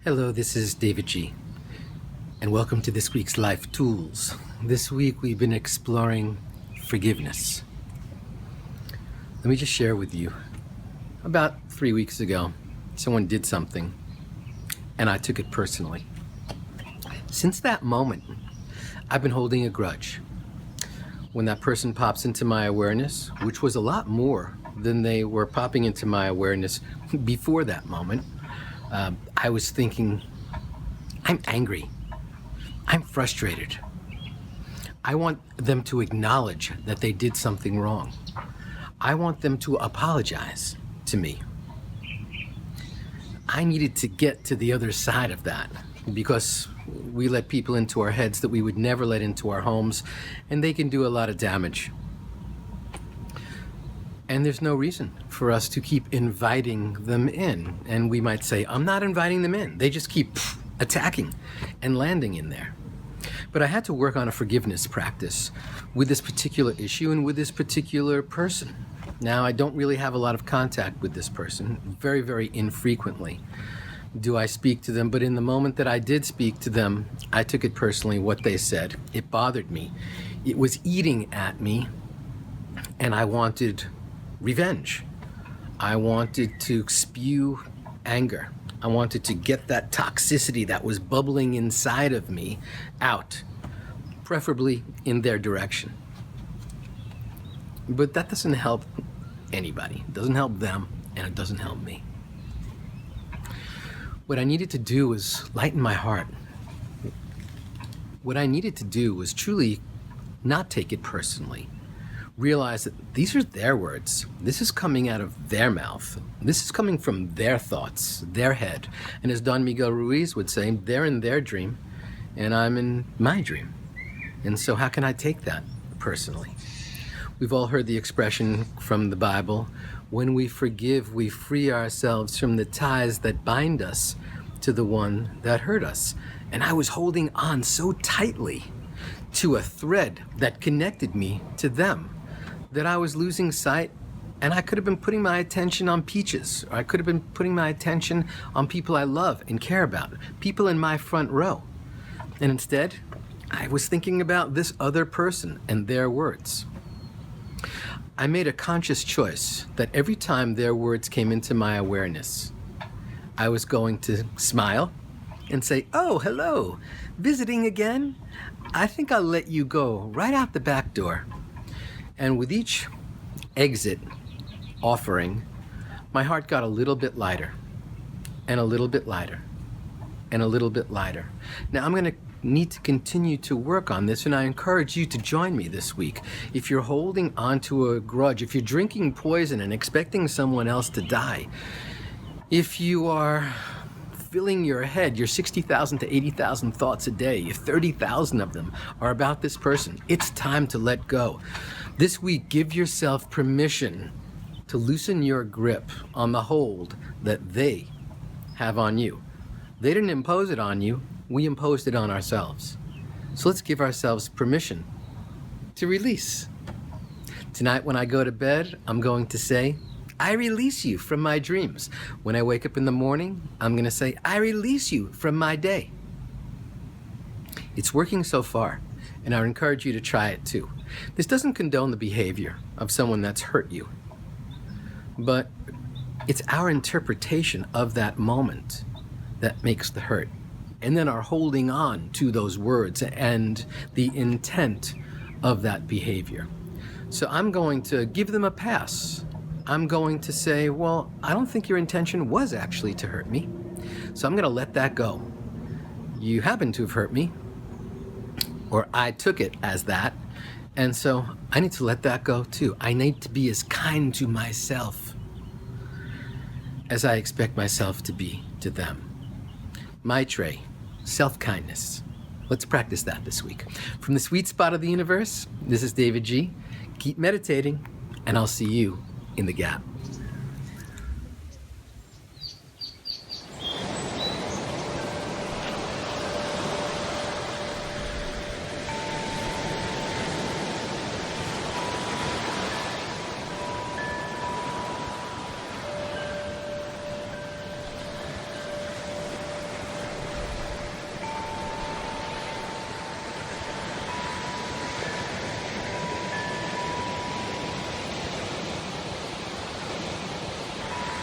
Hello, this is davidji, and welcome to this week's Life Tools. This week we've been exploring forgiveness. Let me just share with you. About 3 weeks ago, someone did something, and I took it personally. Since that moment, I've been holding a grudge. When that person pops into my awareness, which was a lot more than they were popping into my awareness before that moment, I was thinking, I'm angry. I'm frustrated. I want them to acknowledge that they did something wrong. I want them to apologize to me. I needed to get to the other side of that because we let people into our heads that we would never let into our homes, and they can do a lot of damage. And there's no reason for us to keep inviting them in. And we might say, I'm not inviting them in. They just keep attacking and landing in there. But I had to work on a forgiveness practice with this particular issue and with this particular person. Now, I don't really have a lot of contact with this person, very, very infrequently do I speak to them. But in the moment that I did speak to them, I took it personally, what they said. It bothered me. It was eating at me, and I wanted revenge. I wanted to spew anger. I wanted to get that toxicity that was bubbling inside of me out, preferably in their direction. But that doesn't help anybody. It doesn't help them, and it doesn't help me. What I needed to do was lighten my heart. What I needed to do was truly not take it personally. Realize that these are their words. This is coming out of their mouth. This is coming from their thoughts, their head. And as Don Miguel Ruiz would say, they're in their dream and I'm in my dream. And so how can I take that personally? We've all heard the expression from the Bible, when we forgive, we free ourselves from the ties that bind us to the one that hurt us. And I was holding on so tightly to a thread that connected me to them, that I was losing sight, and I could have been putting my attention on peaches, or I could have been putting my attention on people I love and care about, people in my front row. And instead, I was thinking about this other person and their words. I made a conscious choice that every time their words came into my awareness, I was going to smile and say, "Oh, hello, visiting again? I think I'll let you go right out the back door." And with each exit offering, my heart got a little bit lighter, and a little bit lighter, and a little bit lighter. Now I'm going to need to continue to work on this, and I encourage you to join me this week. If you're holding on to a grudge, if you're drinking poison and expecting someone else to die, if you are filling your head, your 60,000 to 80,000 thoughts a day, if 30,000 of them are about this person, it's time to let go. This week, give yourself permission to loosen your grip on the hold that they have on you. They didn't impose it on you, we imposed it on ourselves. So let's give ourselves permission to release. Tonight when I go to bed, I'm going to say, I release you from my dreams. When I wake up in the morning, I'm going to say, I release you from my day. It's working so far, and I encourage you to try it too. This doesn't condone the behavior of someone that's hurt you, but it's our interpretation of that moment that makes the hurt, and then our holding on to those words and the intent of that behavior. So I'm going to give them a pass. I'm going to say, well, I don't think your intention was actually to hurt me, so I'm going to let that go. You happen to have hurt me, or I took it as that, and so I need to let that go too. I need to be as kind to myself as I expect myself to be to them. Maitre, self-kindness. Let's practice that this week. From the sweet spot of the universe, this is davidji. Keep meditating, and I'll see you in the gap.